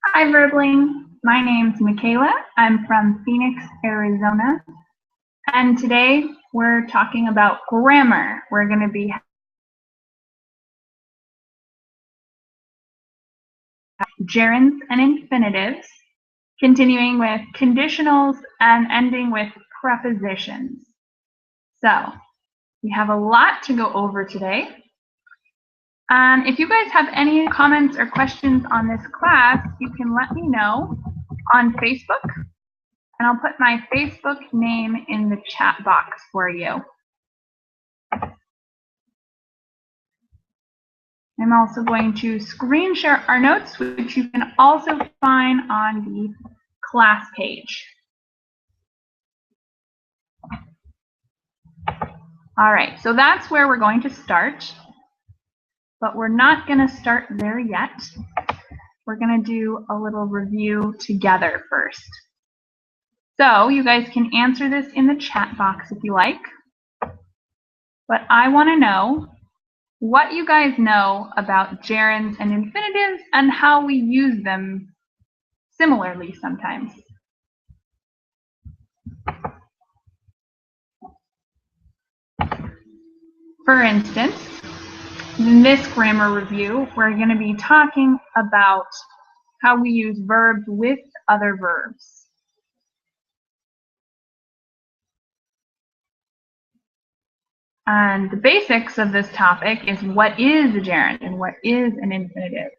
Hi, Verbling. My name's Michaela. I'm from Phoenix, Arizona. And today we're talking about grammar. We're going to be gerunds and infinitives, continuing with conditionals and ending with prepositions. So we have a lot to go over today. If you guys have any comments or questions on this class, you can let me know on Facebook. And I'll put my Facebook name in the chat box for you. I'm also going to screen share our notes, which you can also find on the class page. All right, so that's where we're going to start, but we're not going to start there yet. We're going to do a little review together first. So you guys can answer this in the chat box if you like, but I want to know what you guys know about gerunds and infinitives and how we use them similarly sometimes. For instance, in this grammar review, we're going to be talking about how we use verbs with other verbs. And the basics of this topic is what is a gerund and what is an infinitive.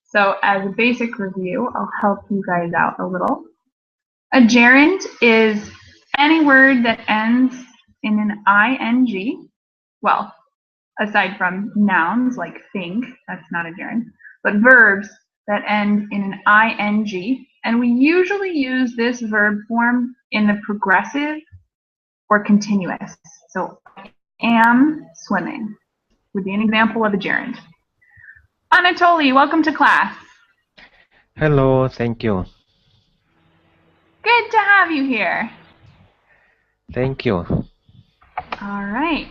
So as a basic review, I'll help you guys out a little. A gerund is any word that ends in an ing. Well, aside from nouns like think, that's not a gerund, but verbs that end in an ing. And we usually use this verb form in the progressive or continuous. So am swimming would be an example of a gerund. Anatoly, welcome to class. Hello, thank you. Good to have you here. Thank you. All right.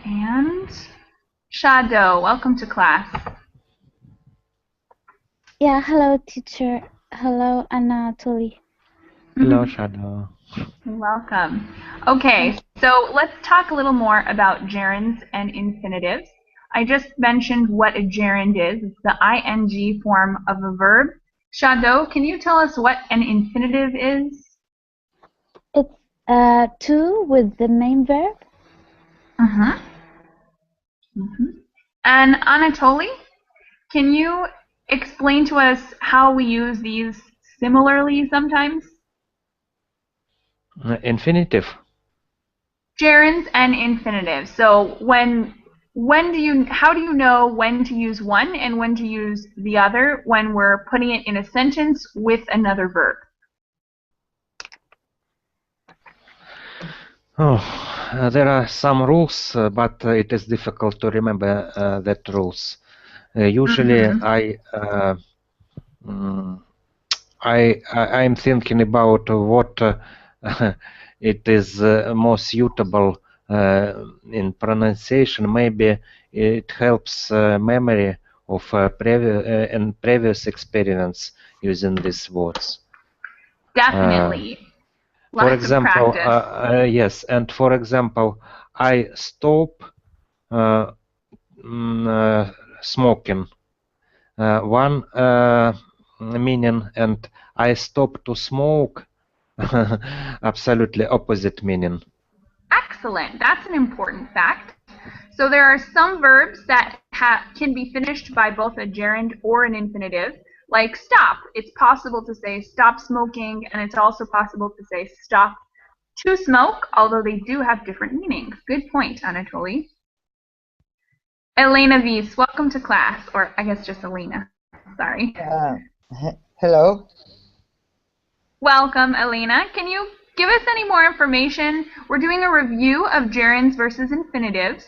And Shadow, welcome to class. Yeah, hello teacher. Hello Anatoly. Hello, Shadow. Welcome. Okay, so let's talk a little more about gerunds and infinitives. I just mentioned what a gerund is. It's the ing form of a verb. Shadow, can you tell us what an infinitive is? It's to with the main verb. And Anatoly, can you explain to us how we use these similarly sometimes? Infinitive. Gerunds and infinitives. So how do you know when to use one and when to use the other when we're putting it in a sentence with another verb? Oh, there are some rules, but it is difficult to remember that rules. Usually, I'm thinking about what it is more suitable in pronunciation. Maybe it helps memory of previous experience using these words. Definitely. For example, practice. yes, and for example, I stop smoking. One meaning, and I stop to smoke. Absolutely opposite meaning. Excellent. That's an important fact. So there are some verbs that can be finished by both a gerund or an infinitive, like stop. It's possible to say stop smoking, and it's also possible to say stop to smoke, although they do have different meanings. Good point, Anatoly. Elena Vies, welcome to class, or I guess just Elena. Sorry. Hello. Welcome, Elena. Can you give us any more information? We're doing a review of gerunds versus infinitives,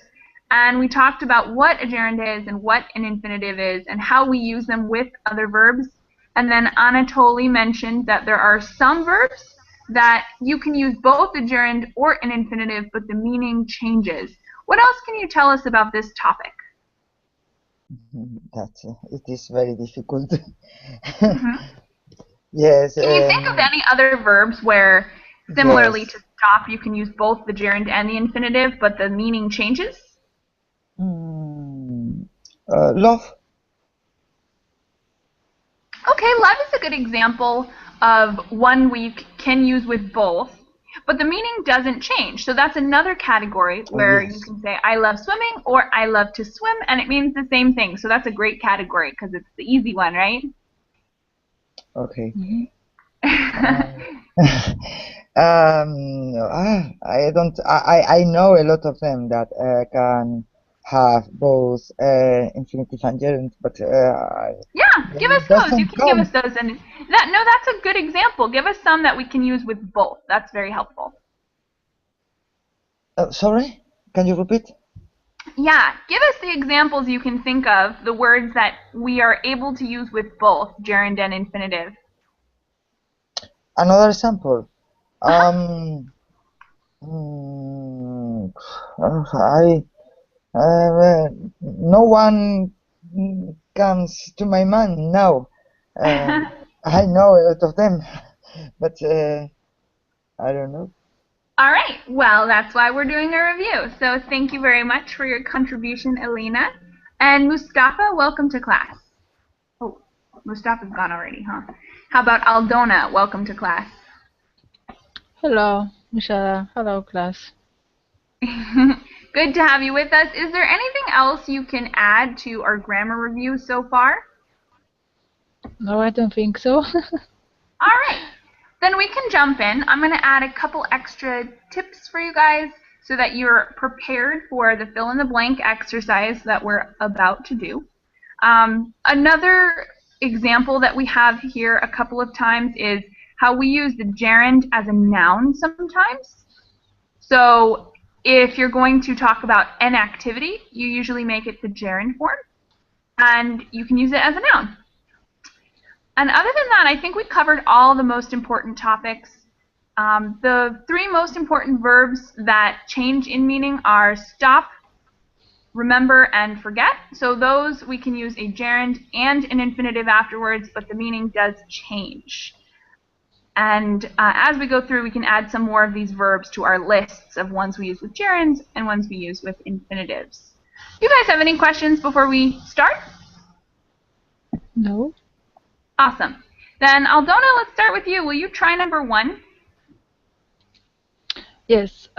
and we talked about what a gerund is and what an infinitive is and how we use them with other verbs. And then Anatoly mentioned that there are some verbs that you can use both a gerund or an infinitive, but the meaning changes. What else can you tell us about this topic? That it is very difficult. Mhm. Yes. Can you think of any other verbs where, similarly to Yes. stop, you can use both the gerund and the infinitive, but the meaning changes? Mm, love. Okay, love is a good example of one we can use with both, but the meaning doesn't change. So that's another category Oh, where you yes. can say I love swimming or I love to swim, and it means the same thing. So that's a great category because it's the easy one, right? Okay. Mhm. I don't. I know a lot of them that can have both infinitive and gerund, but Yeah, give us it those. You doesn't can give us come. those, and that no, that's a good example. Give us some that we can use with both. That's very helpful. Sorry, can you repeat? Yeah, give us the examples you can think of, the words that we are able to use with both gerund and infinitive. Another example. Uh-huh. Mm, I no one comes to my mind now. I know a lot of them, but I don't know. All right. Well, that's why we're doing a review. So thank you very much for your contribution, Elena. And Mustafa, welcome to class. Oh, Mustafa's gone already, huh? How about Aldona? Welcome to class. Hello, Michelle. Hello, class. Good to have you with us. Is there anything else you can add to our grammar review so far? No, I don't think so. All right. Then we can jump in. I'm going to add a couple extra tips for you guys so that you're prepared for the fill in the blank exercise that we're about to do. Another example that we have here a couple of times is how we use the gerund as a noun sometimes. So if you're going to talk about an activity, you usually make it the gerund form, and you can use it as a noun. And other than that, I think we covered all the most important topics. The three most important verbs that change in meaning are stop, remember, and forget. So those we can use a gerund and an infinitive afterwards, but the meaning does change. And as we go through, we can add some more of these verbs to our lists of ones we use with gerunds and ones we use with infinitives. Do you guys have any questions before we start? No? Awesome. Then Aldona, let's start with you. Will you try number 1? Yes.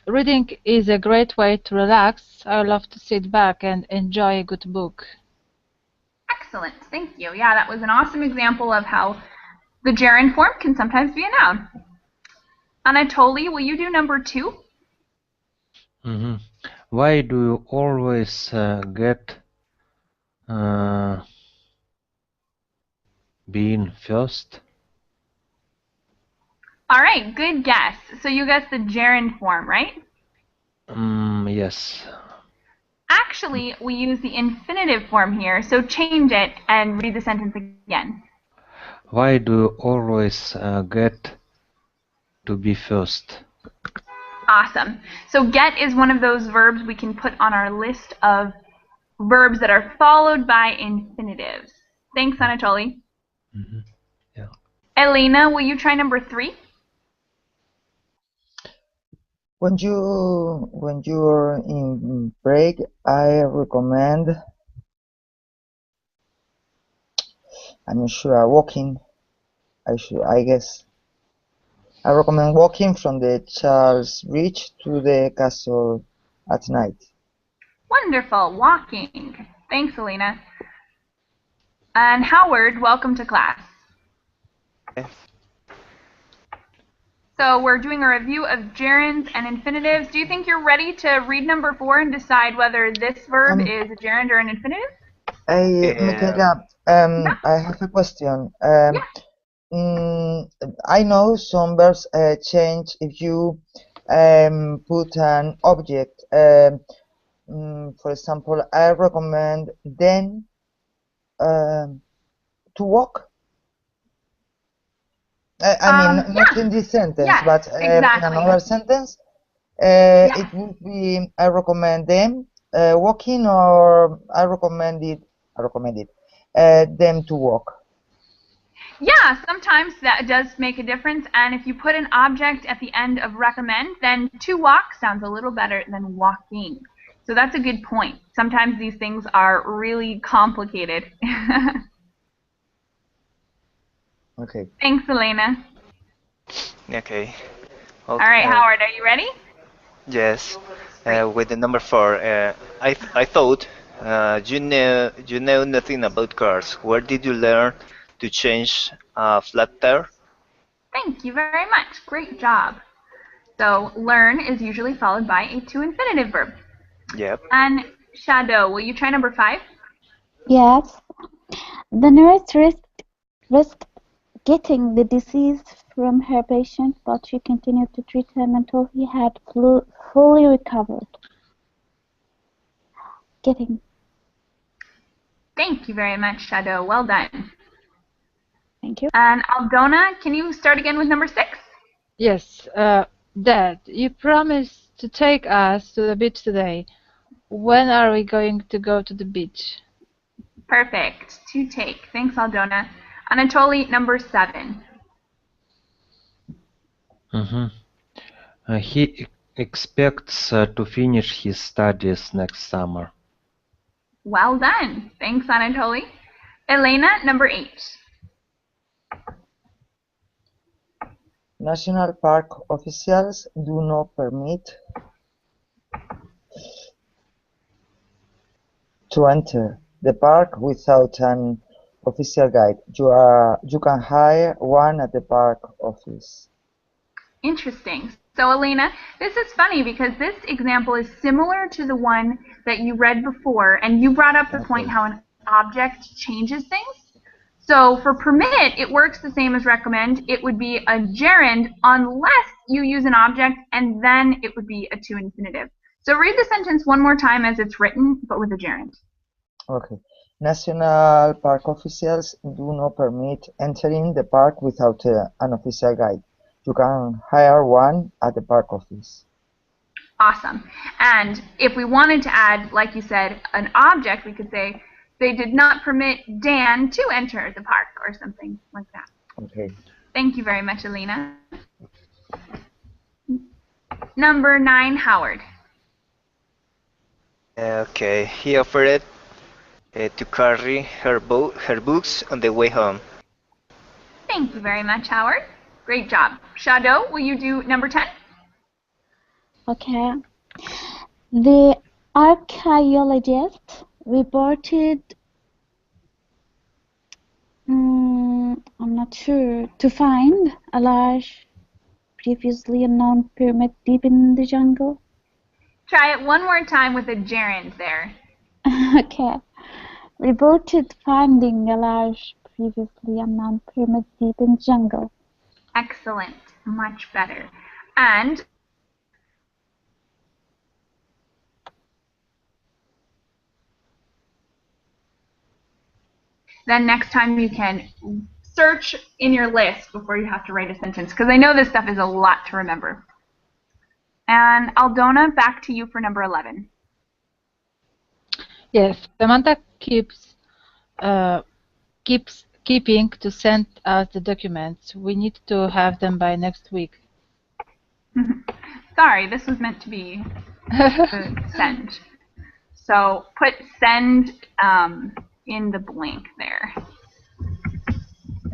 Reading is a great way to relax. I love to sit back and enjoy a good book. Excellent. Thank you. Yeah, that was an awesome example of how the gerund form can sometimes be a noun. Anatoly, will you do number 2? Mhm. Why do you always get being first? All right, good guess. So you guessed the gerund form, right? Yes. Actually, we use the infinitive form here, so change it and read the sentence again. Why do you always get to be first? Awesome. So get is one of those verbs we can put on our list of verbs that are followed by infinitives. Thanks, Anatoly. Mhm. Yeah. Elena, will you try number 3? When you're in break, I recommend. I'm not sure. Walking. I guess. I recommend walking from the Charles Bridge to the castle at night. Wonderful. Walking. Thanks, Elena. And Howard, welcome to class. So we're doing a review of gerunds and infinitives. Do you think you're ready to read number 4 and decide whether this verb is a gerund or an infinitive? Michaela, Yeah. I have a question. Yeah. I know some verbs change if you put an object. For example, I recommend then to walk. I mean, not Yeah. in this sentence, Yes, but in exactly. another sentence, Yeah. it would be I recommend them walking, or I recommended them to walk. Yeah, sometimes that does make a difference, and if you put an object at the end of recommend, then to walk sounds a little better than walking. So that's a good point. Sometimes these things are really complicated. Okay. Thanks, Elena. Okay. All right, Howard, are you ready? Yes. Great. With the number 4, I thought you know nothing about cars. Where did you learn to change a flat tire? Thank you very much. Great job. So learn is usually followed by a to infinitive verb. Yep. And Shadow, will you try number 5? Yes. The nurse risked getting the disease from her patient, but she continued to treat him until he had fully recovered. Getting. Thank you very much, Shadow. Well done. Thank you. And Aldona, can you start again with number 6? Yes, Dad, you promised to take us to the beach today. When are we going to go to the beach? Perfect. To take. Thanks, Aldona. Anatoly, number 7. He expects to finish his studies next summer. Well done. Thanks, Anatoly. Elena, number 8. National park officials do not permit to enter the park without an official guide. You can hire one at the park office. Interesting. So, Elena, this is funny because this example is similar to the one that you read before, and you brought up the point how an object changes things. So for permit, it works the same as recommend. It would be a gerund unless you use an object, and then it would be a to infinitive. So read the sentence one more time as it's written, but with a gerund. Okay. National park officials do not permit entering the park without an official guide. You can hire one at the park office. Awesome. And if we wanted to add, like you said, an object, we could say, they did not permit Dan to enter the park, or something like that. Okay. Thank you very much, Alina. Number 9, Howard. Okay. He offered to carry her books on the way home. Thank you very much, Howard. Great job. Shadow, will you do number 10? Okay. The archaeologist reported, I'm not sure, to find a large, previously unknown pyramid deep in the jungle. Try it one more time with a gerund there. Okay. Reported finding a large, previously unknown pyramid deep in the jungle. Excellent. Much better. And then next time you can search in your list before you have to write a sentence, because I know this stuff is a lot to remember. And Aldona, back to you for number 11. Yes, Samantha keeping to send us the documents. We need to have them by next week. Sorry, this was meant to be send. So put send in the blank there.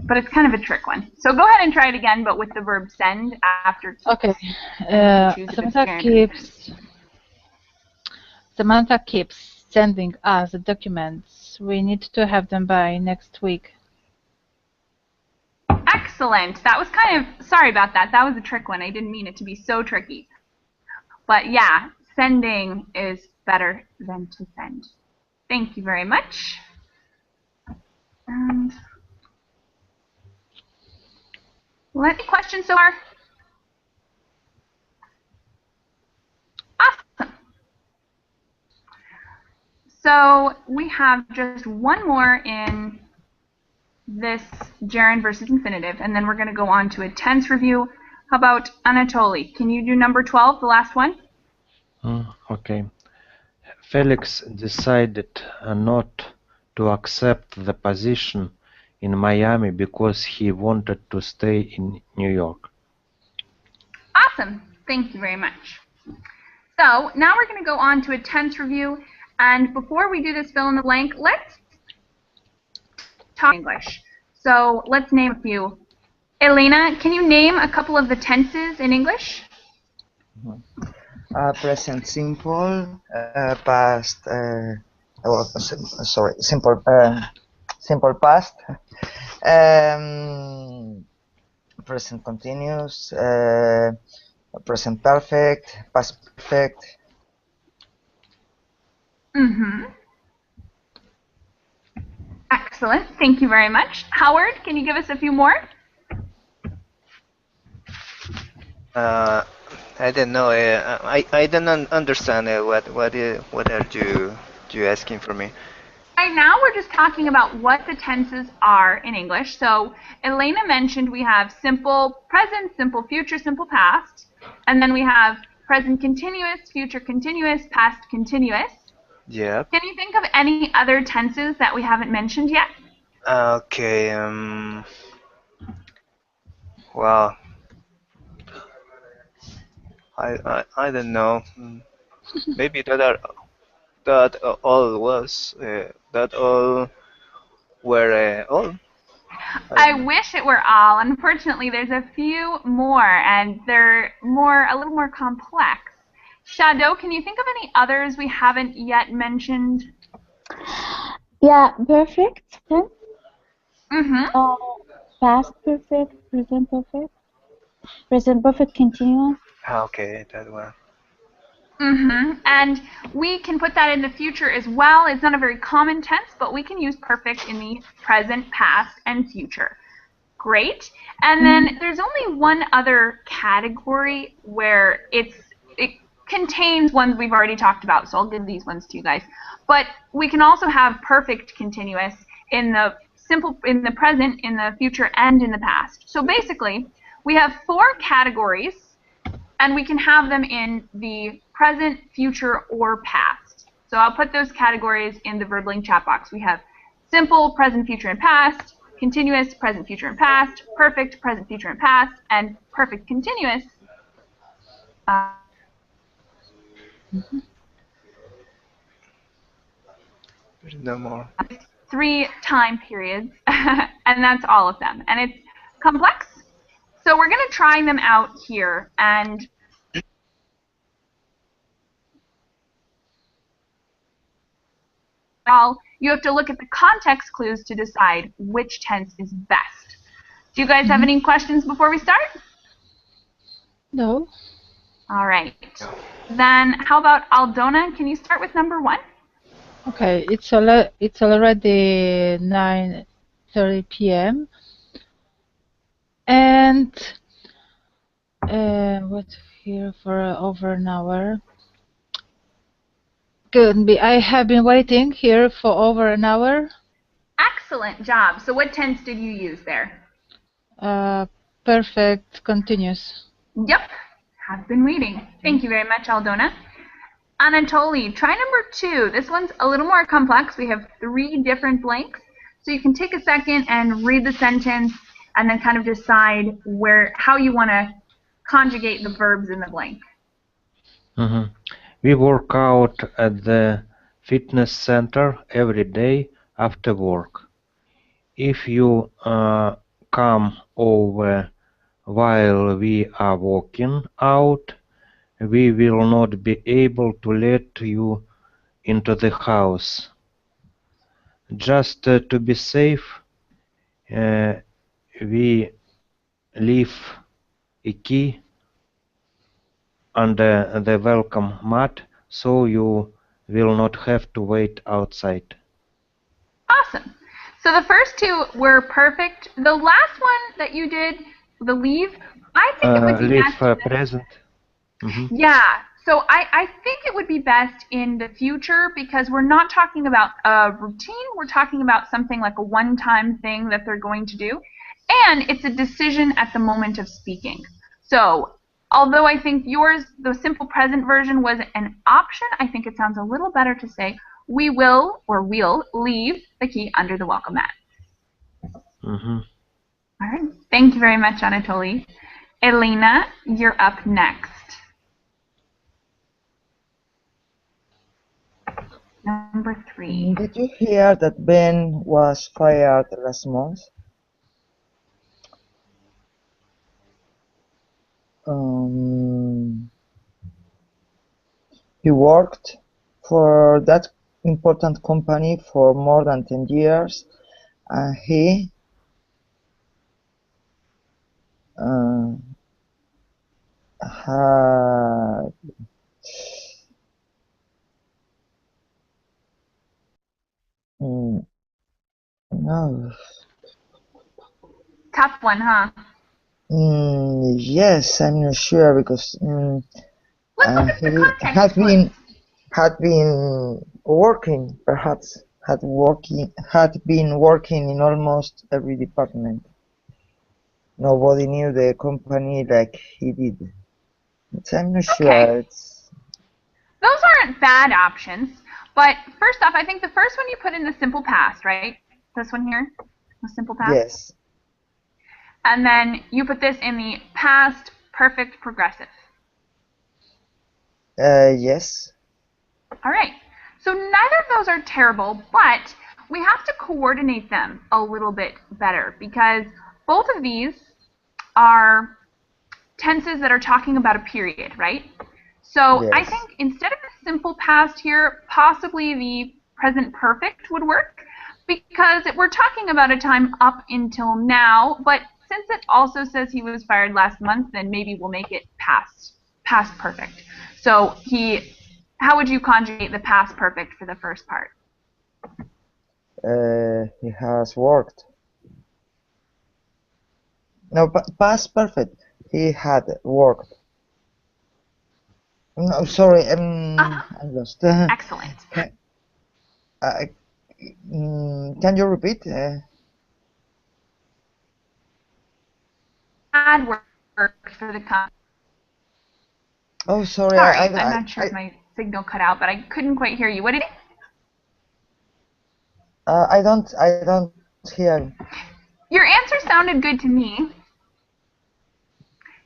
But it's kind of a trick one. So go ahead and try it again, but with the verb send after. Okay. Samantha keeps sending us the documents. We need to have them by next week. Excellent. That was kind of, sorry about that. That was a trick one. I didn't mean it to be so tricky. But yeah, sending is better than to send. Thank you very much. And any questions so far? Awesome. So we have just one more in this gerund versus infinitive, and then we're going to go on to a tense review. How about Anatoly? Can you do number 12, the last one? Okay. Felix decided not to accept the position in Miami because he wanted to stay in New York. Awesome. Thank you very much. So now we're going to go on to a tense review. And before we do this fill in the blank, let's talk English. So let's name a few. Elena, can you name a couple of the tenses in English? Present simple, past, sorry, simple, simple past, present continuous, present perfect, past perfect. Excellent. Thank you very much. Howard, can you give us a few more? I don't know. I don't understand what are you asking for me? Right now we're just talking about what the tenses are in English. So Elena mentioned we have simple present, simple future, simple past, and then we have present continuous, future continuous, past continuous. Yeah. Can you think of any other tenses that we haven't mentioned yet? Okay. Well, I don't know. Maybe that all was that all were all. I wish it were all. Unfortunately, there's a few more, and they're a little more complex. Shadow, can you think of any others we haven't yet mentioned? Yeah, perfect tense. Mm-hmm. Past perfect, present perfect continuous. Okay, that one. Mm-hmm. And we can put that in the future as well. It's not a very common tense, but we can use perfect in the present, past, and future. Great. And then there's only one other category where it contains ones we've already talked about, so I'll give these ones to you guys. But we can also have perfect continuous in the present, in the future, and in the past. So basically, we have 4 categories, and we can have them in the present, future, or past. So I'll put those categories in the VerbLink chat box. We have simple, present, future, and past, continuous, present, future, and past, perfect, present, future, and past, and perfect continuous. No more. 3 time periods, and that's all of them. And it's complex. So we're going to try them out here, and you have to look at the context clues to decide which tense is best. Do you guys have any questions before we start? No. All right. Then how about Aldona? Can you start with number 1? Okay, it's already 9:30 p.m. and what's here for over an hour. Could be. I have been waiting here for over an hour. Excellent job. So what tense did you use there? Perfect continuous. Yep. Have been waiting. Thank you very much, Aldona. Anatoly, try number 2. This one's a little more complex. We have 3 different blanks. So you can take a second and read the sentence and then kind of decide how you want to conjugate the verbs in the blank. We work out at the fitness center every day after work. If you come over while we are working out, we will not be able to let you into the house. Just to be safe, we leave a key under the welcome mat, so you will not have to wait outside. Awesome. So the first 2 were perfect. The last one that you did, the leave, I think it would be Leave best. present. Yeah. So I think it would be best in the future because we're not talking about a routine. We're talking about something like a one-time thing that they're going to do. And it's a decision at the moment of speaking. So Although I think yours, the simple present version, was an option, I think it sounds a little better to say, we will or we'll leave the key under the welcome mat. Mm-hmm. All right. Thank you very much, Anatoly. Elena, you're up next. Number 3. Did you hear that Ben was fired last month? He worked for that important company for more than 10 years, and he had no. Tough one, huh? Yes, I'm not sure because Let's look at the he context clues. had been working, perhaps had been working in almost every department. Nobody knew the company like he did. But I'm not sure. Okay. Those aren't bad options. But first off, I think the first one you put in the simple past, right? This one here, the simple past. Yes. And then you put this in the past perfect progressive. Yes. All right. So neither of those are terrible, but we have to coordinate them a little bit better because both of these are tenses that are talking about a period, right? So Yes. I think instead of the simple past here, possibly the present perfect would work because we're talking about a time up until now, but since it also says he was fired last month, then maybe we'll make it past perfect. So how would you conjugate the past perfect for the first part? He has worked. No, past perfect. He had worked. No, sorry, I'm lost. Excellent. Can you repeat? Had worked for the company. Oh, sorry. Sorry, I'm not sure if my signal cut out, but I couldn't quite hear you. What did you say? I don't hear. Your answer sounded good to me.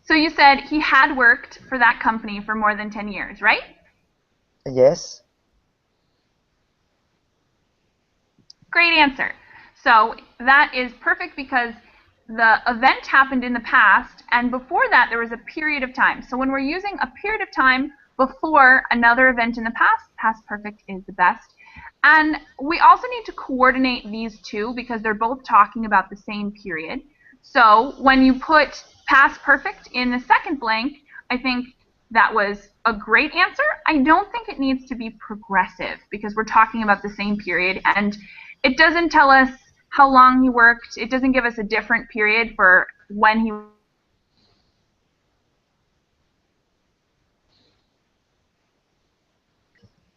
So you said he had worked for that company for more than 10 years, right? Yes. Great answer. So that is perfect because the event happened in the past, and before that there was a period of time. So when we're using a period of time before another event in the past perfect is the best. And we also need to coordinate these two because they're both talking about the same period. So when you put past perfect in the second blank, I think that was a great answer. I don't think it needs to be progressive because we're talking about the same period, and it doesn't tell us how long he worked. It doesn't give us a different period for when he.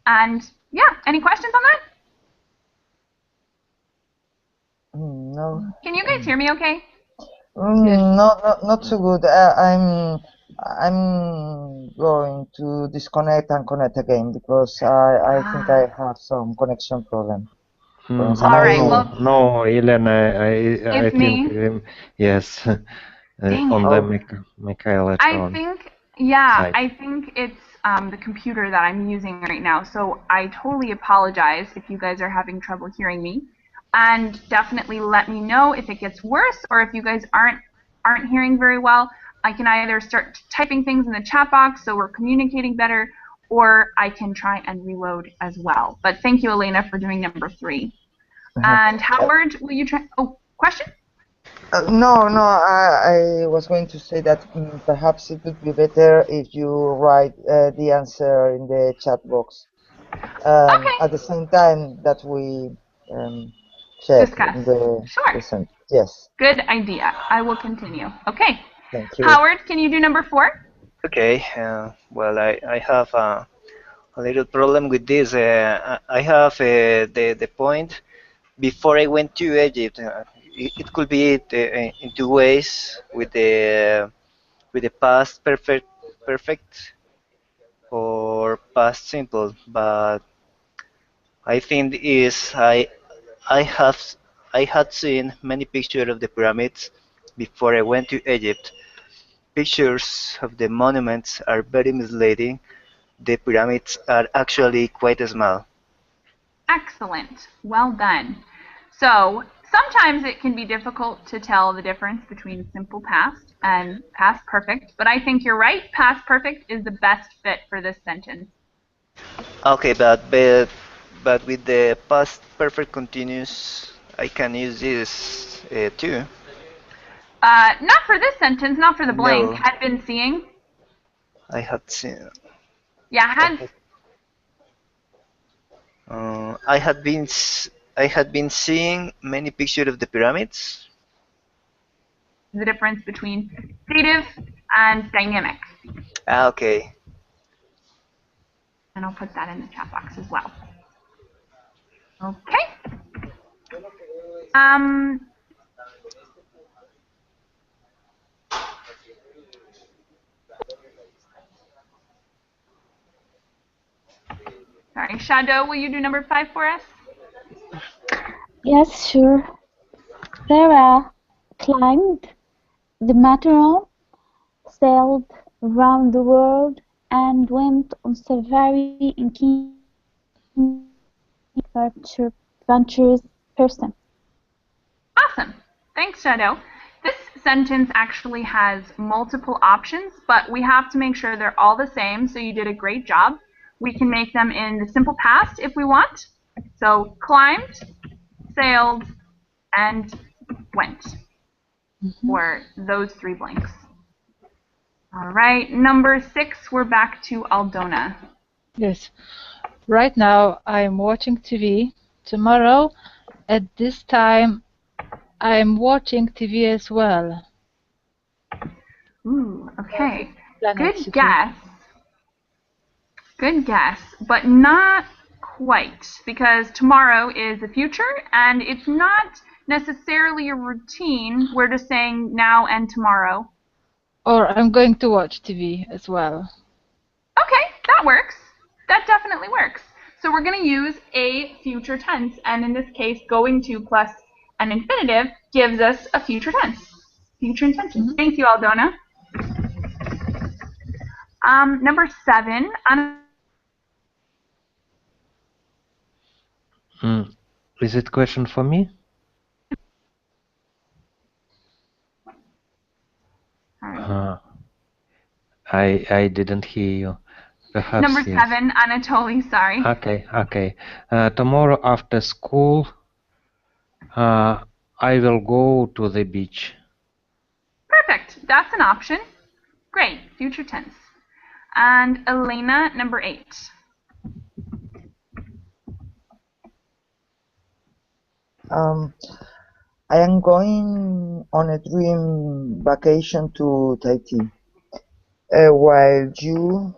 And yeah, any questions on that? No. Can you guys hear me okay? Not so good. I'm going to disconnect and connect again because I think I have some connection problem. All right, well, No, Elena, I it's think me. yes, Dang on it. the Michaela I tone think, yeah, side. I think it's the computer that I'm using right now. So I totally apologize if you guys are having trouble hearing me, and definitely let me know if it gets worse or if you guys aren't hearing very well. I can either start typing things in the chat box so we're communicating better, or I can try and reload as well. But thank you, Elena, for doing number 3. And Howard, will you try? Oh, question? No, I was going to say that perhaps it would be better if you write the answer in the chat box. Okay. At the same time that we check Discuss. the Sure. sentence. Yes. Good idea. I will continue. Okay. Thank you. Howard, can you do number 4? Okay. Well, I have a little problem with this. I have the point before I went to Egypt. It could be in two ways with the past perfect perfect or past simple, but I think is I have I had seen many pictures of the pyramids before I went to Egypt. Pictures of the monuments are very misleading. The pyramids are actually quite small. Excellent. Well done. So sometimes it can be difficult to tell the difference between simple past and past perfect, but I think you're right. Past perfect is the best fit for this sentence. Okay, but with the past perfect continuous, I can use this too. Not for this sentence, not for the blank. No, Had been seeing. I had seen. Yeah, I had had, I had been seeing many pictures of the pyramids. the difference between dative and dynamic. Ah, okay. And I'll put that in the chat box as well. Okay. Um, sorry, Shadow, will you do number 5 for us? Yes, sure. Sarah climbed the Matterhorn, sailed around the world, and went on safari in Kenya. Adventurous person. Awesome. Thanks, Shadow. This sentence actually has multiple options, but we have to make sure they're all the same, so you did a great job. We can make them in the simple past if we want. So climbed, sailed, and went, or those 3 blanks. All right, number 6, we're back to Aldona. Yes. Right now I'm watching TV. Tomorrow at this time I'm watching TV as well. Ooh, okay. Planet Good City. guess. Good guess, but not quite, because tomorrow is the future, and it's not necessarily a routine. We're just saying now and tomorrow. Or I'm going to watch TV as well. Okay, that works. That definitely works. So we're going to use a future tense, and in this case, going to plus an infinitive gives us a future tense. Future intention. Thank you, Aldona. Number 7. Is it question for me? I didn't hear you. Perhaps Number yes. 7, Anatoly, sorry. Okay. Tomorrow after school, I will go to the beach. Perfect. That's an option. Great. Future tense. And Elena, number 8. I am going on a dream vacation to Tahiti. While you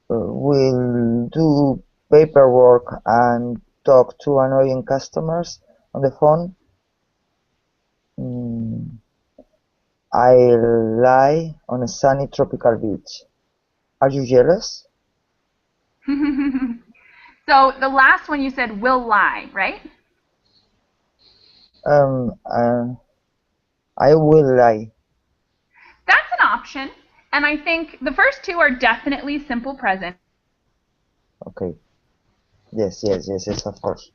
will do paperwork and talk to annoying customers on the phone, I'll lie on a sunny tropical beach. Are you jealous? So the last one you said will lie, right? I will lie. That's an option. And I think the first 2 are definitely simple present. Okay. Yes, of course.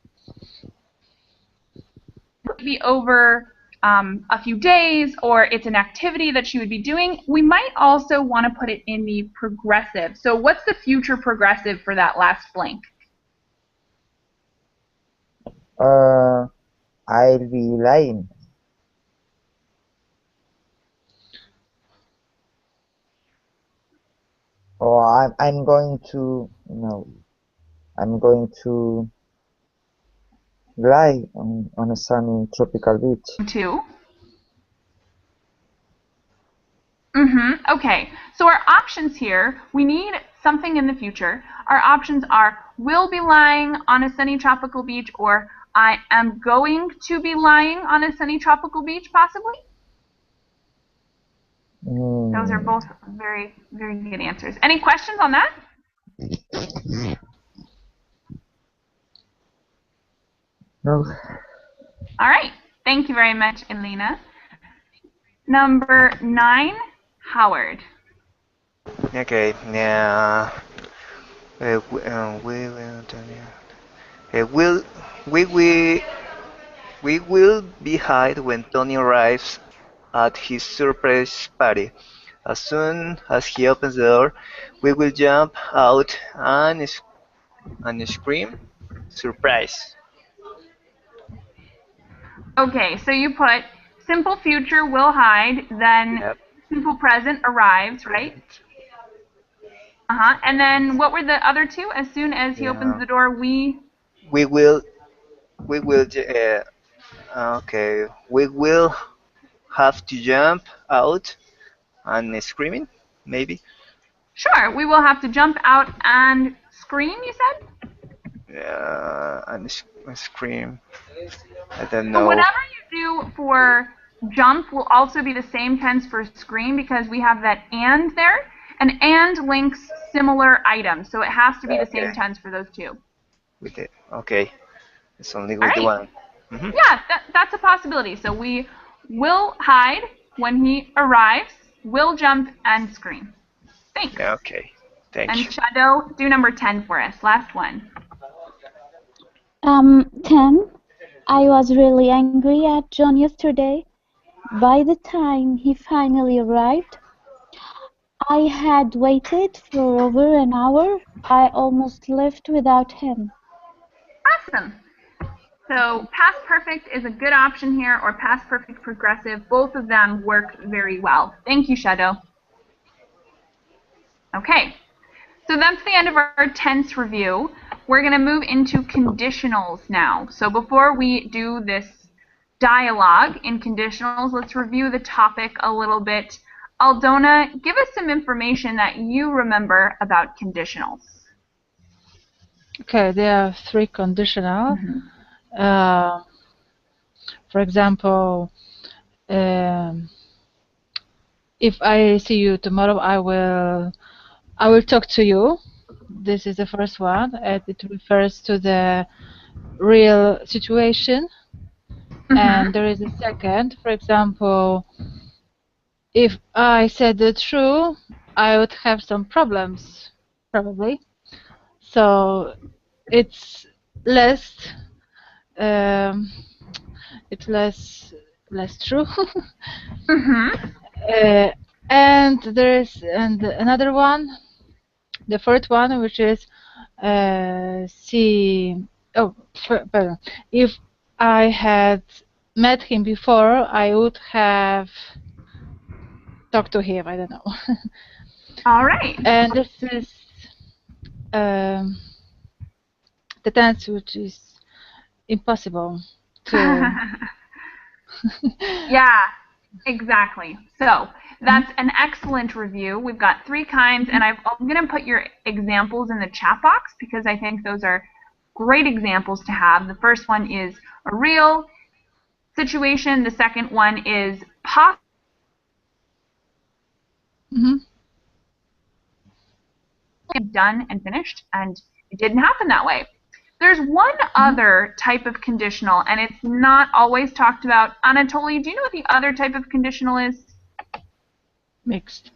Be over a few days, or it's an activity that she would be doing. We might also want to put it in the progressive. So what's the future progressive for that last blank? I'll be lying. Or I'm going to lie on a sunny tropical beach. 2. Okay, so our options here, we need something in the future. Our options are will be lying on a sunny tropical beach, or I am going to be lying on a sunny tropical beach, possibly. Those are both very, very good answers. Any questions on that? No. All right. Thank you very much, Elena. Number 9, Howard. Okay. Yeah. Will we we we will be hide when Tony arrives at his surprise party. As soon as he opens the door, we will jump out and scream, "Surprise!" Okay, so you put simple future will hide, then Yep. simple present arrives, right? And then what were the other two? As soon as he opens Yeah. the door, we. We will. We will. Okay. We will have to jump out and screaming, maybe. Sure, we will have to jump out and scream, you said? And scream. I don't So know. whatever you do for jump will also be the same tense for scream because we have that and there. And links similar items, so it has to be the same Okay. tense for those two. With it. Okay. It's only All with the right. one. Mhm. Yeah, that's a possibility. So we will hide when he arrives, will jump, and scream. Thanks. Yeah, okay. Thank And you. Shadow, do number 10 for us. Last one. 10. I was really angry at John yesterday. By the time he finally arrived, I had waited for over an hour. I almost left without him. Awesome. So past perfect is a good option here, or past perfect progressive. Both of them work very well. Thank you, Shadow. Okay, so that's the end of our tense review. We're going to move into conditionals now. So before we do this dialogue in conditionals, let's review the topic a little bit. Aldona, give us some information that you remember about conditionals. Okay, there are 3 conditional. For example, if I see you tomorrow, I will talk to you. This is the first one, and it refers to the real situation. And there is a second, for example, if I said the truth, I would have some problems, probably. So it's less, um, it's less true. And there is another one, the third one, which is see. Oh, pardon. If I had met him before, I would have talked to him. I don't know. All right. And this is the tense which is impossible to. Yeah, exactly. So that's an excellent review. We've got 3 kinds, and I'm going to put your examples in the chat box because I think those are great examples to have. The first one is a real situation. The second one is possible. Done and finished, and it didn't happen that way. There's one other type of conditional, and it's not always talked about. Anatoly, do you know what the other type of conditional is? Mixed.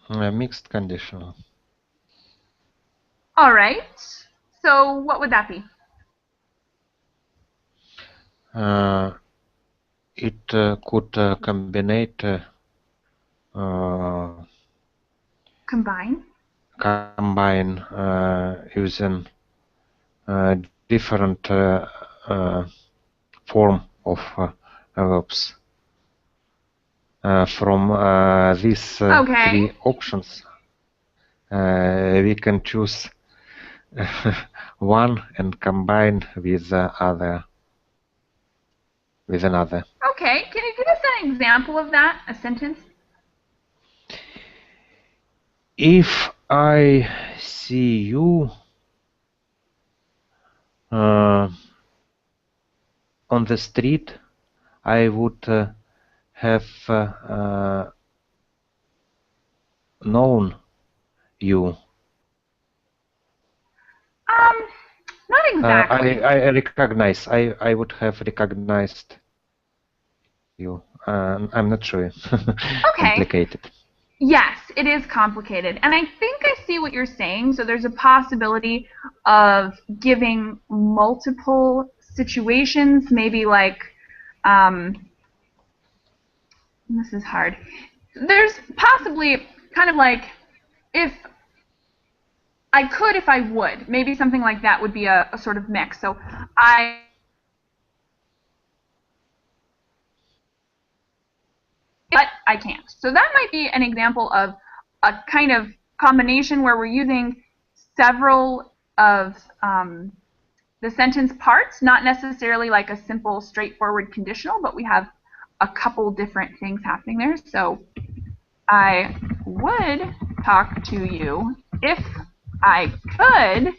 Mixed conditional. All right. So what would that be? It could combine using different form of verbs. From these Okay. 3 options, we can choose one and combine with another. Okay. Can you give us an example of that? A sentence? If I see you on the street, I would have known you. Not exactly. I recognize. I would have recognized you. I'm not sure. Okay. Complicated. Yes, it is complicated. And I think I see what you're saying. So there's a possibility of giving multiple situations, maybe like, this is hard. There's possibly kind of like, if I could, if I would, maybe something like that would be a sort of mix. So but I can't. So that might be an example of a kind of combination where we're using several of the sentence parts, not necessarily like a simple, straightforward conditional, but we have a couple different things happening there. So I would talk to you if I could,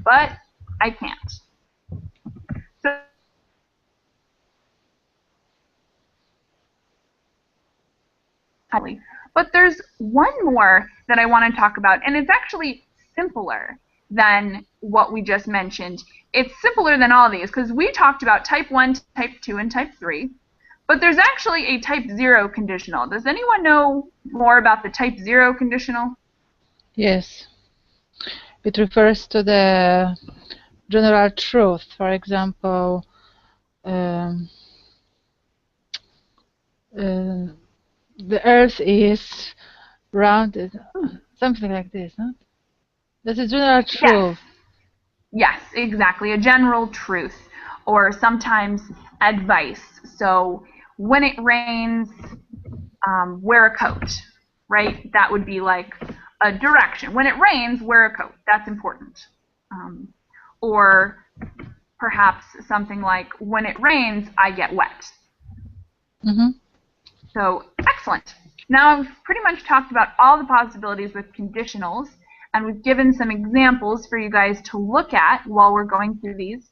but I can't. So but there's one more that I want to talk about, and it's actually simpler than what we just mentioned. It's simpler than all these because we talked about type 1, type 2, and type 3. But there's actually a type 0 conditional. Does anyone know more about the type 0 conditional? Yes. It refers to the general truth. For example, the earth is rounded, something like this, no? That's a general truth. Yes, exactly. A general truth, or sometimes advice. So when it rains, wear a coat, right? That would be like a direction. When it rains, wear a coat. That's important. Or perhaps something like, when it rains, I get wet. Mm-hmm. So, excellent. Now I've pretty much talked about all the possibilities with conditionals, and we've given some examples for you guys to look at while we're going through these.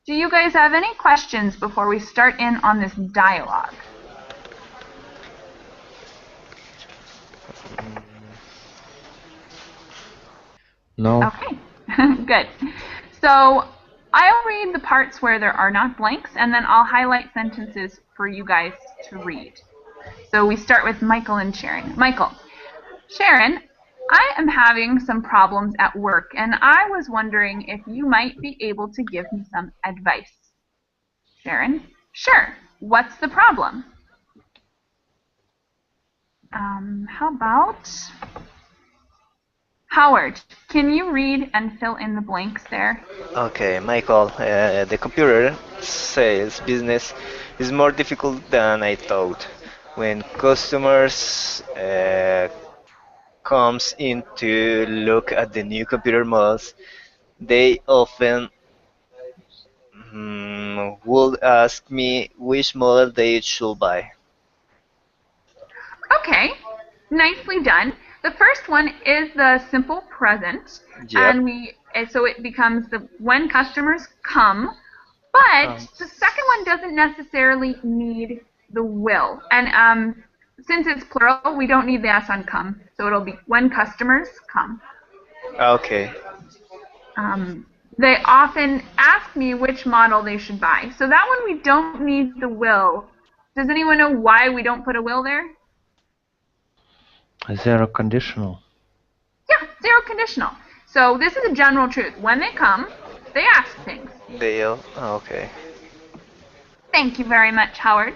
Do you guys have any questions before we start in on this dialogue? No. Okay, good. So I'll read the parts where there are not blanks, and then I'll highlight sentences for you guys to read. So we start with Michael and Sharon. Michael, Sharon, I am having some problems at work, and I was wondering if you might be able to give me some advice. Sharon, sure. What's the problem? How about Howard? Can you read and fill in the blanks there? Okay, Michael, the computer sales business is more difficult than I thought. When customers comes in to look at the new computer models, they often would ask me which model they should buy. Okay, nicely done. The first one is the simple present, Yep. and so it becomes the when customers come, but the second one doesn't necessarily need the will. And since it's plural, we don't need the s on come, so it'll be when customers come. Okay. They often ask me which model they should buy. So that one we don't need the will. Does anyone know why we don't put a will there? Zero conditional. Yeah, zero conditional. So this is a general truth. When they come, they ask things. Dale. Okay. Thank you very much, Howard.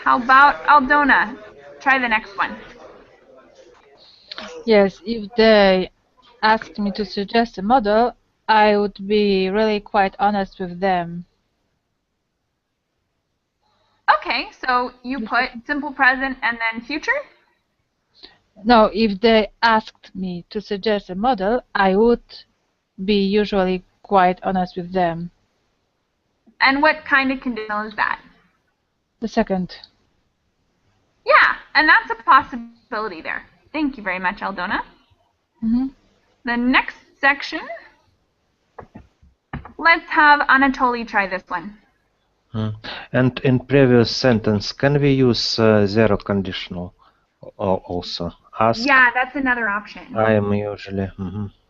How about Aldona? Try the next one. Yes, if they asked me to suggest a model, I would be really quite honest with them. Okay, so you put simple present and then future? No, if they asked me to suggest a model, I would be usually quite honest with them. And what kind of conditional is that? The second. Yeah, and that's a possibility there. Thank you very much, Aldona. Mm-hmm. The next section, let's have Anatoly try this one. And in previous sentence, can we use zero conditional also? Ask. Yeah, that's another option. I am usually.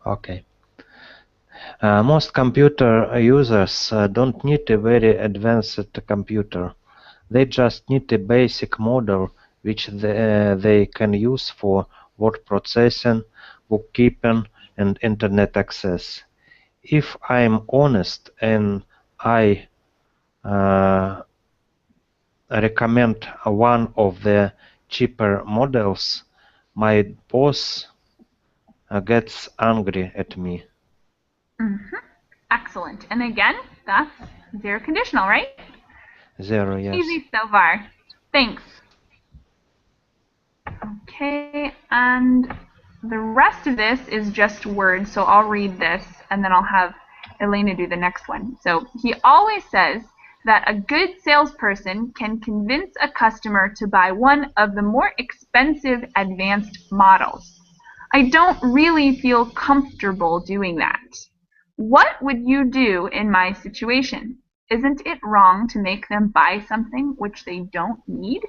Okay. Most computer users don't need a very advanced computer. They just need a basic model which they can use for word processing, bookkeeping, and internet access. If I'm honest, and I recommend one of the cheaper models, my boss gets angry at me. Excellent. And again, that's zero conditional, right? Zero, yes. Easy so far. Thanks. Okay, and the rest of this is just words, so I'll read this and then I'll have Elena do the next one. So he always says that a good salesperson can convince a customer to buy one of the more expensive advanced models. I don't really feel comfortable doing that. What would you do in my situation? Isn't it wrong to make them buy something which they don't need?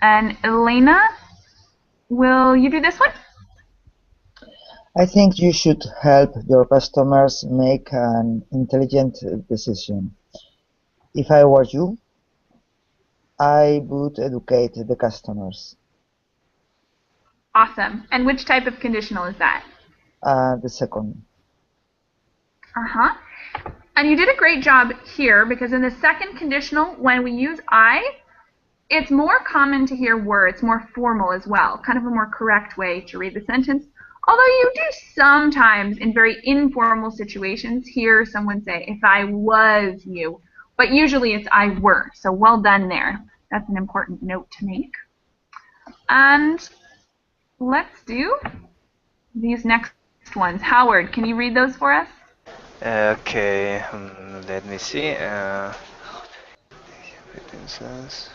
And Elena, will you do this one? I think you should help your customers make an intelligent decision. If I were you, I would educate the customers. Awesome. And which type of conditional is that? The second. Uh-huh. And you did a great job here because in the second conditional, when we use I, it's more common to hear were. It's more formal as well, kind of a more correct way to read the sentence. Although you do sometimes, in very informal situations, hear someone say, if I was you. But usually it's I were. So well done there. That's an important note to make. And let's do these next ones. Howard, can you read those for us? Okay, let me see. Pretensions.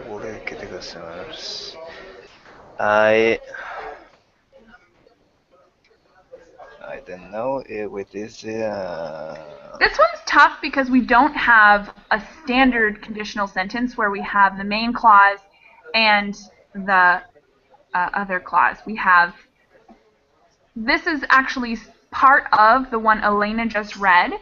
Will educate the customers. I don't know with this. This one's tough because we don't have a standard conditional sentence where we have the main clause and the other clause. We have, this is actually part of the one Elena just read.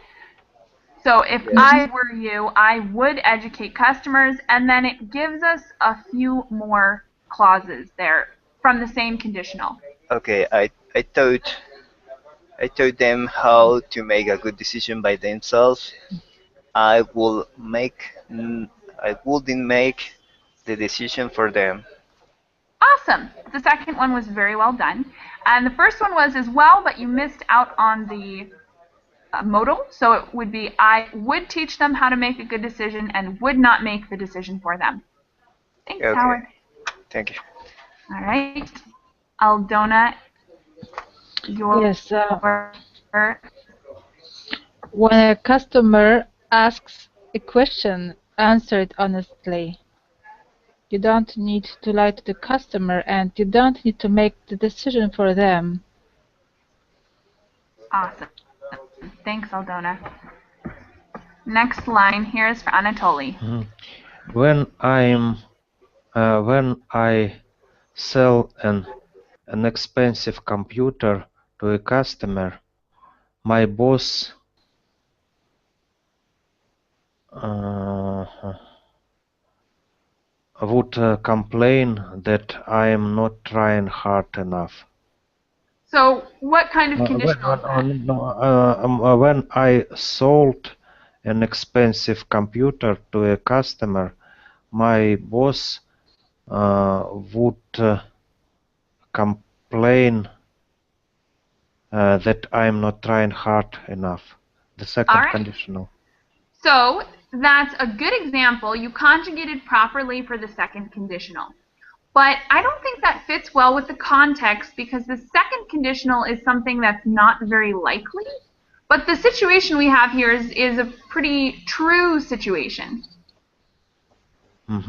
So if I were you, I would educate customers, and then it gives us a few more clauses there from the same conditional. Okay, I taught them how to make a good decision by themselves. I will make I wouldn't make the decision for them. Awesome. The second one was very well done. And the first one was as well, but you missed out on the modal. So it would be I would teach them how to make a good decision and would not make the decision for them. Thanks, Okay, Howard. thank you. All right. Aldona, your Yes. When a customer asks a question, answer it honestly. You don't need to lie to the customer, and you don't need to make the decision for them. Awesome. Thanks, Aldona. Next line here is for Anatoly. When I sell an expensive computer to a customer, my boss would complain that I am not trying hard enough. So what kind of conditional is that? When I sold an expensive computer to a customer, my boss would complain that I'm not trying hard enough. The second conditional. So that's a good example. You conjugated properly for the second conditional. But I don't think that fits well with the context because the second conditional is something that's not very likely. But the situation we have here is a pretty true situation.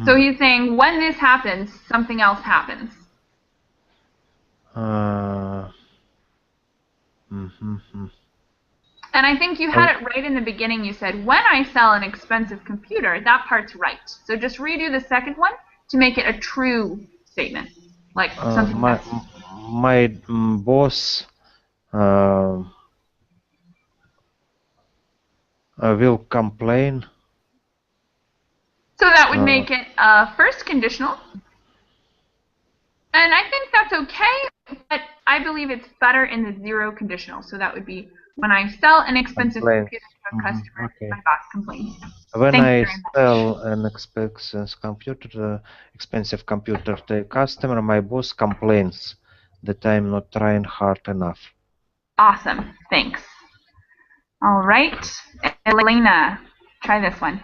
So he's saying when this happens, something else happens. Mm-hmm. And I think you had it right in the beginning. You said, when I sell an expensive computer, that part's right. So just redo the second one to make it a true statement. Like something My that's... my boss will complain. So that would make it first conditional. And I think that's okay, but I believe it's better in the zero conditional. So that would be, when I sell an expensive Complaints. computer to a customer, Okay. my boss complains. When Thank you I very much. sell an expensive computer to a customer, my boss complains that I'm not trying hard enough. Awesome. Thanks. All right. Elena, try this one.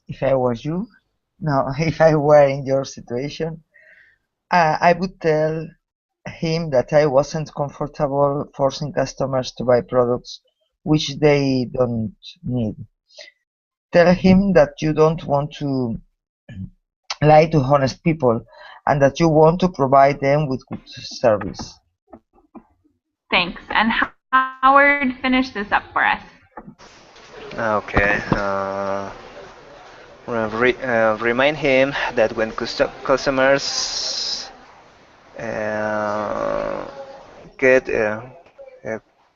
If I was you, no, if I were in your situation, I would tell him that I wasn't comfortable forcing customers to buy products which they don't need. Tell him that you don't want to lie to honest people and that you want to provide them with good service. Thanks. And Howard, finish this up for us. Okay. Remind him that when customers uh, get uh,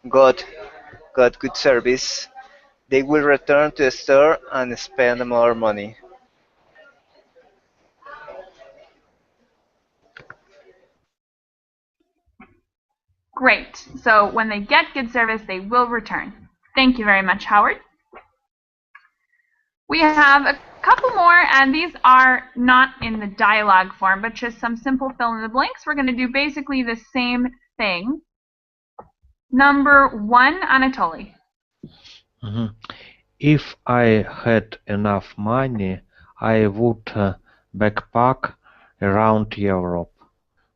got got good service, they will return to the store and spend more money. Great. So when they get good service, they will return. Thank you very much, Howard. We have a couple more, and these are not in the dialogue form, but just some simple fill in the blanks. We're going to do basically the same thing. Number 1, Anatoly. If I had enough money, I would backpack around Europe.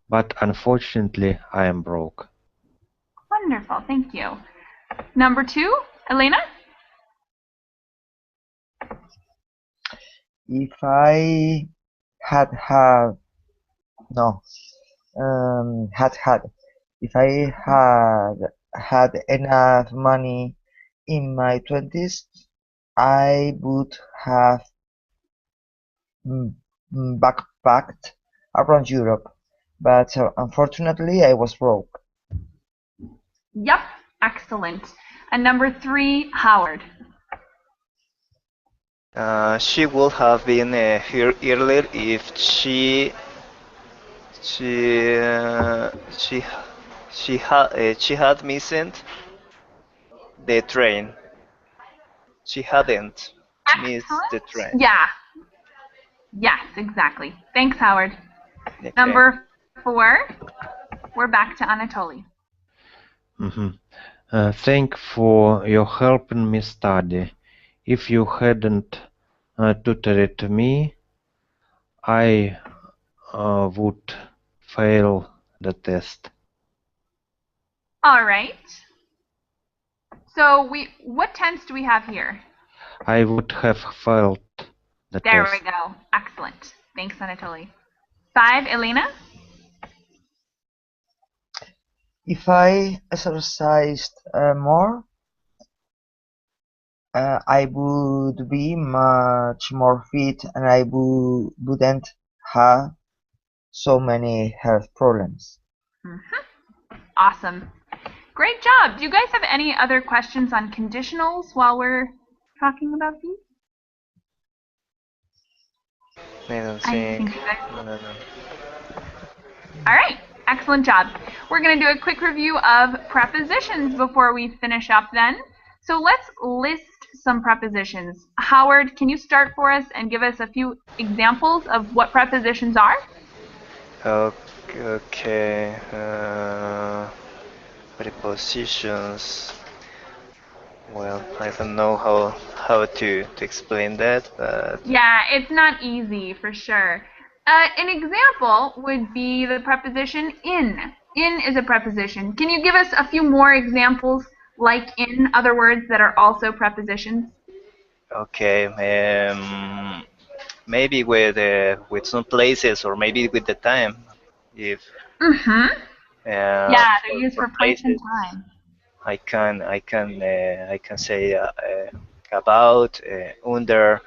But unfortunately, I am broke. Wonderful. Thank you. Number 2, Elena. If I had had no had if I had enough money in my 20s, I would have backpacked around Europe, but unfortunately I was broke. Yep. Excellent. And number 3, Howard. She would have been here earlier if she uh, she she had missed the train. She hadn't missed the Excellent. train. Yeah. Yes, exactly. Thanks, Howard. Okay. Number 4, we're back to Anatoly. Thank for your help in me study. If you hadn't tutored me, I would fail the test. All right. So what tense do we have here? I would have failed the There test. we go. Excellent. Thanks, Anatoly. 5, Elena. If I exercised more, I would be much more fit and I wouldn't have so many health problems. Awesome. Great job. Do you guys have any other questions on conditionals while we're talking about these? I don't I think. think you guys... No. All right. Excellent job. We're going to do a quick review of prepositions before we finish up then. So let's list some prepositions. Howard, can you start for us and give us a few examples of what prepositions are? Okay. Prepositions. Well, I don't know how to explain that, but Yeah, it's not easy for sure. An example would be the preposition in. In is a preposition. Can you give us a few more examples like in, other words that are also prepositions? okay. Maybe with some places or maybe with the time. If Mm-hmm. Yeah, they're used for for place and places. time. I can say about, under,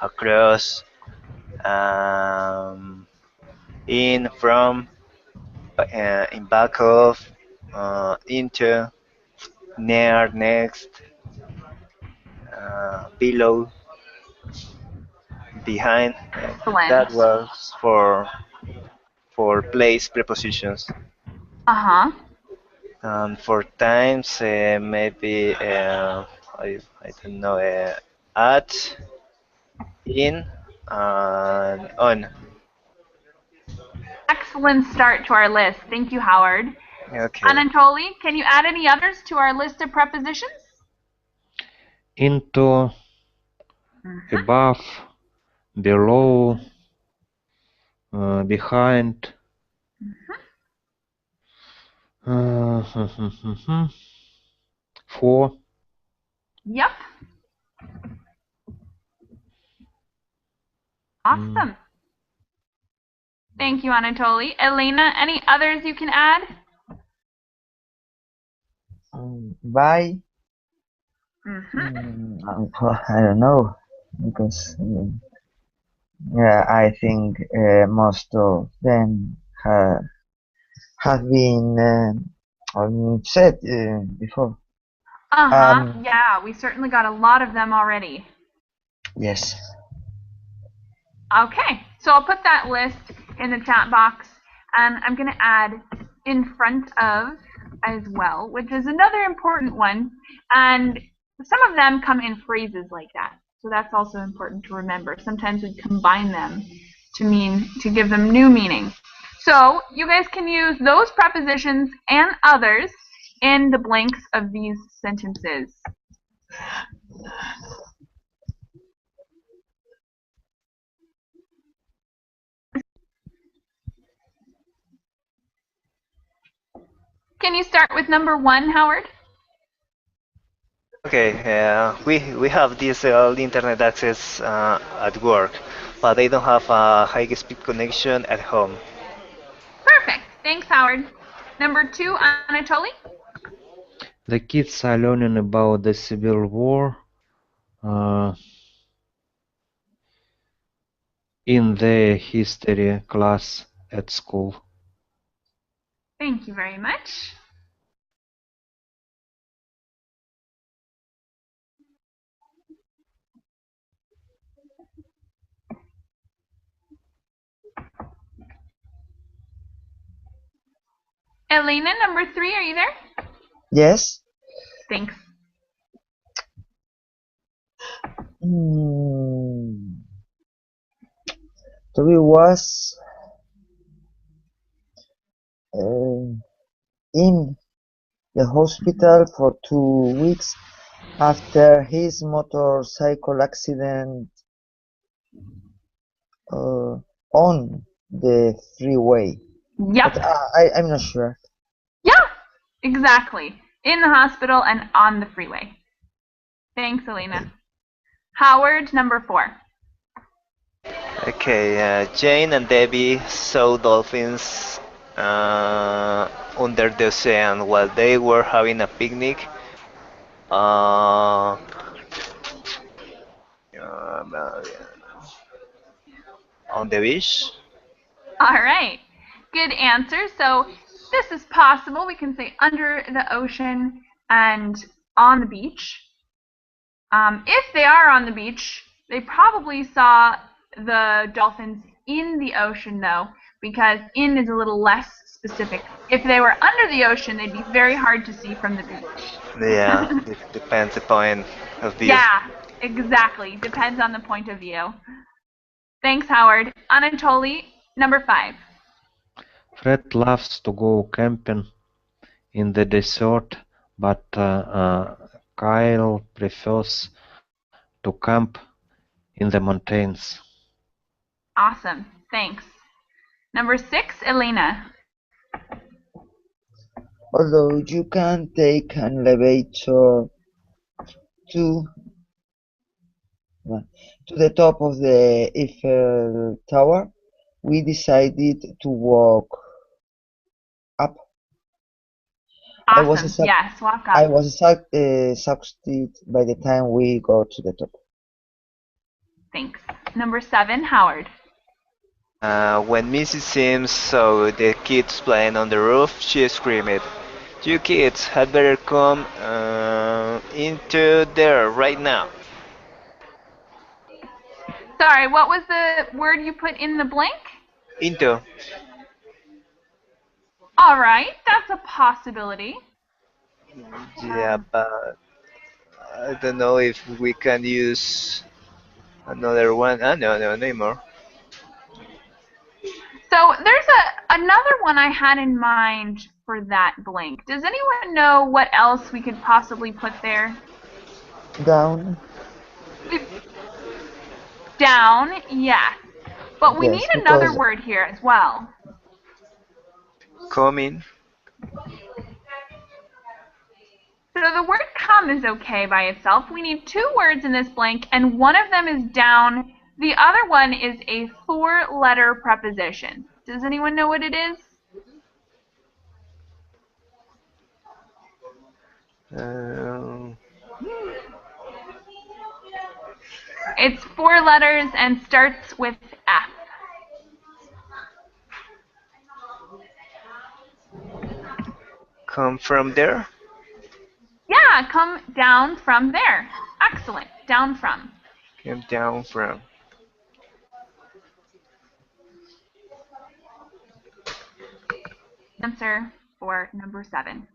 across, um, in, from, in, back of, into, near, next, below, behind. That Excellent. was for place prepositions. Uh-huh. And for times, maybe I don't know, at, in, and on. Excellent start to our list. Thank you, Howard. Okay. Anatoly, can you add any others to our list of prepositions? Into, Mhm. above, below, behind. For. Yep. Mm, Awesome. Thank you, Anatoly. Elena, any others you can add? By, Mm-hmm. I don't know, because yeah, I think most of them have been said before. Uh-huh. Yeah, we certainly got a lot of them already. Yes. Okay, so I'll put that list in the chat box, and I'm going to add in front of as well, which is another important one. And some of them come in phrases like that, so that's also important to remember. Sometimes we combine them to give them new meaning. So you guys can use those prepositions and others in the blanks of these sentences. Can you start with number 1, Howard? Okay. We have this internet access at work, but I don't have a high-speed connection at home. Perfect. Thanks, Howard. Number 2, Anatoly? the kids are learning about the Civil War uh, in their history class at school. Thank you very much. Elena, number 3, are you there? Yes. Thanks. Mm, Toby was uh, in the hospital for 2 weeks after his motorcycle accident on the freeway. Yep. But I'm not sure. Yeah, exactly. In the hospital and on the freeway. Thanks, Elena. Howard, number 4. Okay. Jane and Debbie saw dolphins under the ocean while they were having a picnic. Uh, uh, on the beach. All right. Good answer. So this is possible. We can say under the ocean and on the beach. If they are on the beach, they probably saw the dolphins in the ocean, though, because in is a little less specific. If they were under the ocean, they'd be very hard to see from the Yeah, beach. it depends the point of view. Yeah, exactly. Depends on the point of view. Thanks, Howard. Anatoly, number 5. Fred loves to go camping in the desert, but Kyle prefers to camp in the mountains. Awesome. Thanks. Number 6, Elena. Although you can take an elevator to to the top of the Eiffel Tower, we decided to walk up. Awesome. Yes, walk up. I was exhausted by the time we got to the top. Thanks. Number 7, Howard. When Mrs. Sims saw the kids playing on the roof, she screamed, "You kids had better come into there right now." Sorry, what was the word you put in the blank? Into. All right, that's a possibility. Yeah, but I don't know if we can use another one. Ah, no, no, no more. So there's another one I had in mind for that blank. Does anyone know what else we could possibly put there? Down. Down, yes. But we Yes, need another because word here as well. Coming. So the word come is okay by itself. We need 2 words in this blank, and one of them is down. The other one is a 4-letter preposition. Does anyone know what it is? It's 4 letters and starts with F. Come from there. Yeah, come down from there. Excellent. Down from. Come down from. Answer for number 7.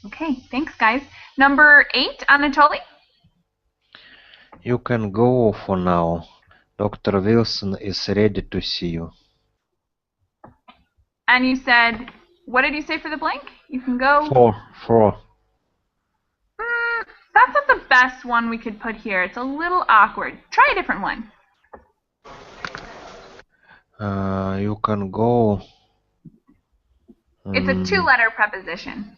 Okay, thanks guys. Number 8, Anatoly? You can go for now. Dr. Wilson is ready to see you. And you said, what did you say for the blank? You can go. 4. That's not the best one we could put here. It's a little awkward. Try a different one. You can go. It's a 2-letter preposition.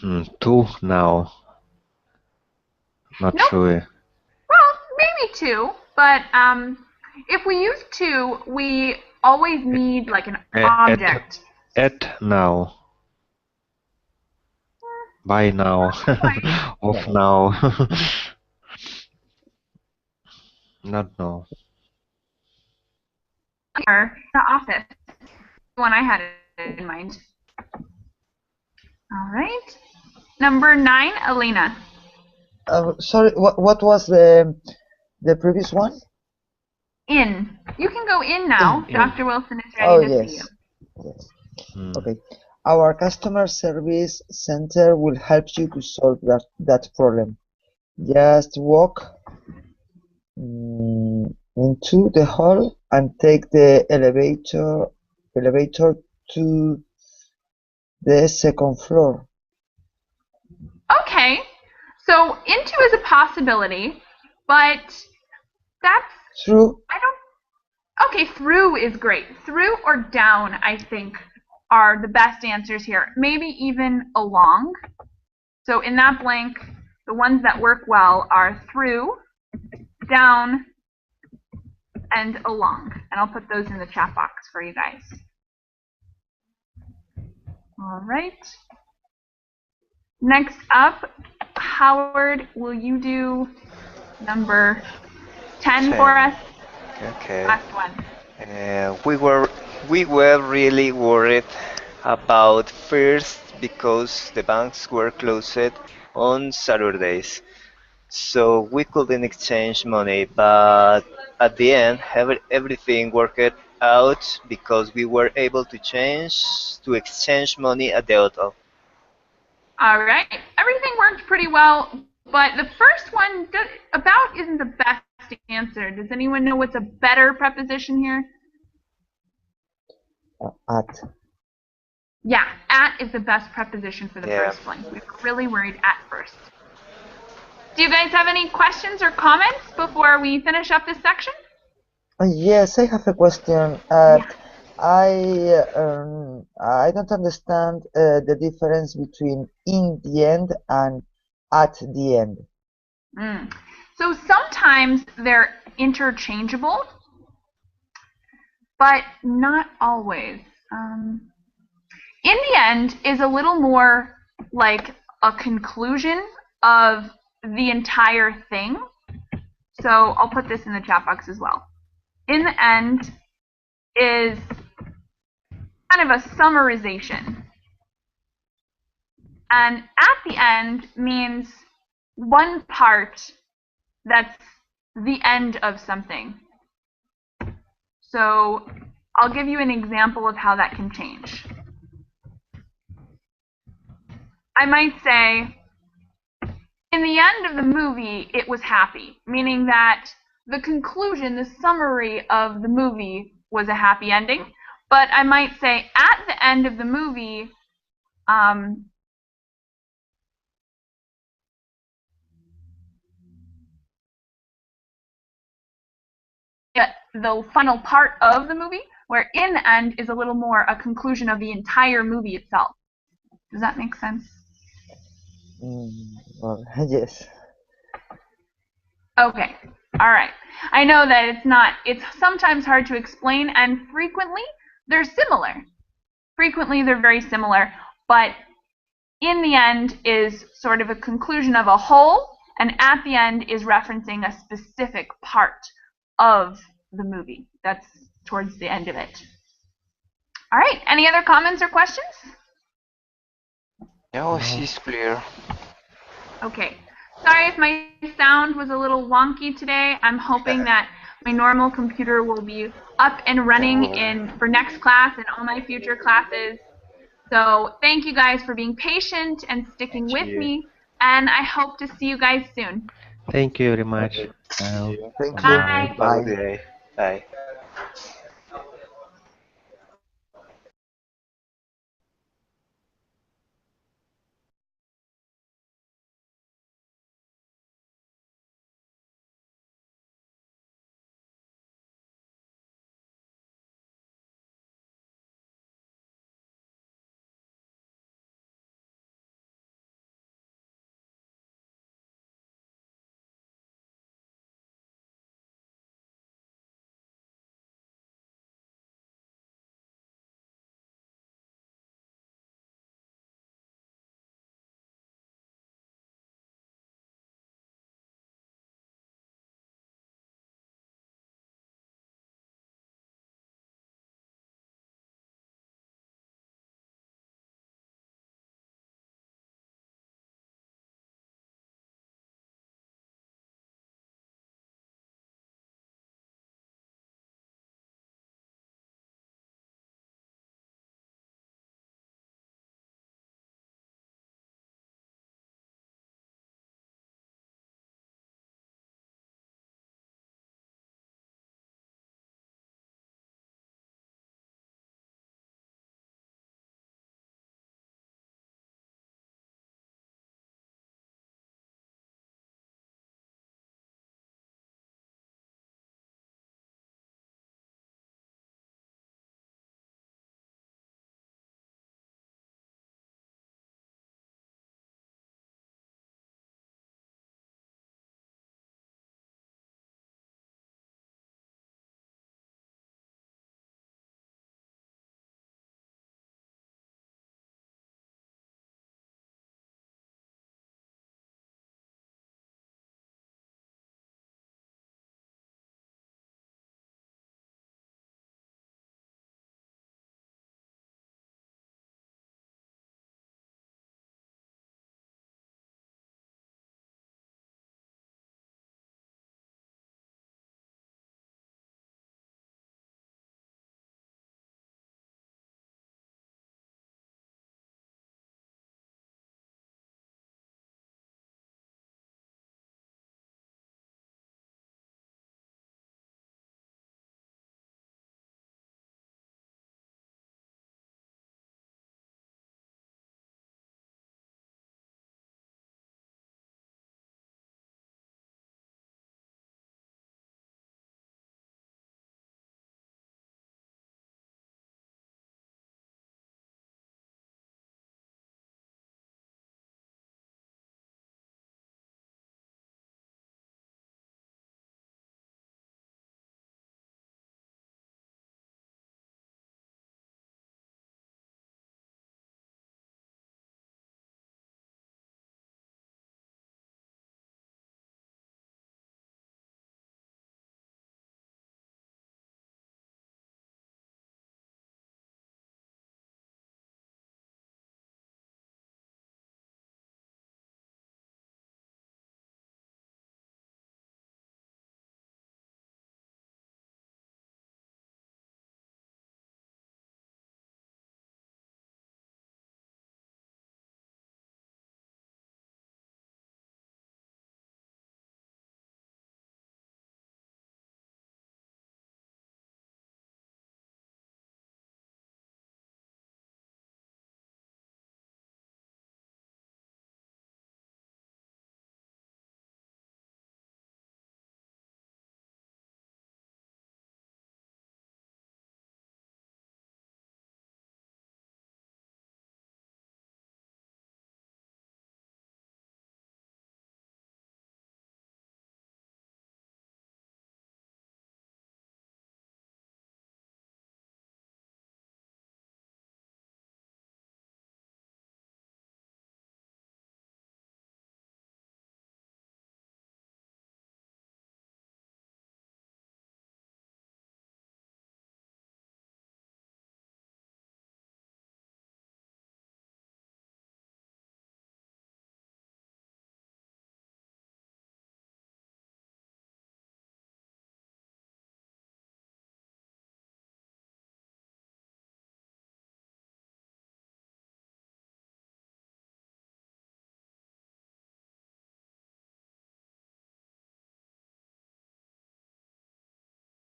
2 now. Not Nope. sure. Well, maybe 2, but if we use 2, we always need like an object. At now. By now. Off now. Not now. Or the office. The one I had in mind. All right. Number 9, Elena. sorry, what was the previous one? In. You can go in now. In. Dr. Wilson is ready Oh, to see yes. you. Yes. Okay. Our customer service center will help you to solve that problem. Just walk into the hall and take the elevator to the second floor. Okay. So into is a possibility, but that's Through. Okay, through is great. Through or down, I think, are the best answers here. Maybe even along. So in that blank, the ones that work well are through, down, and along. And I'll put those in the chat box for you guys. All right. Next up, Howard, will you do number 10 for us? Okay. Last one. We were really worried about first because the banks were closed on Saturdays, so we couldn't exchange money. But at the end, everything worked out because we were able to exchange money at the hotel. All right. Everything worked pretty well, but the first one, about isn't the best answer. Does anyone know what's a better preposition here? At. Yeah, at is the best preposition for the first one. We were really worried at first. Do you guys have any questions or comments before we finish up this section? Yes, I have a question. Yeah. I don't understand the difference between in the end and at the end. So sometimes they're interchangeable, but not always. In the end is a little more like a conclusion of the entire thing. So I'll put this in the chat box as well. In the end is kind of a summarization. And at the end means one part that's the end of something. So I'll give you an example of how that can change. I might say, in the end of the movie, it was happy, meaning that the conclusion, the summary of the movie was a happy ending. But I might say, at the end of the movie, the final part of the movie, where in the end is a little more a conclusion of the entire movie itself. Does that make sense? Well, yes. Okay. All right. I know that it's sometimes hard to explain, and frequently they're similar. Frequently they're very similar, but in the end is sort of a conclusion of a whole, and at the end is referencing a specific part of the movie. That's towards the end of it. All right. Any other comments or questions? No, she's clear. Okay. Sorry if my sound was a little wonky today. I'm hoping that my normal computer will be up and running for next class and all my future classes. So thank you guys for being patient and sticking with me, and I hope to see you guys soon. Thank you very much. Okay. See you. Thank you. Bye. Have a good day. Bye.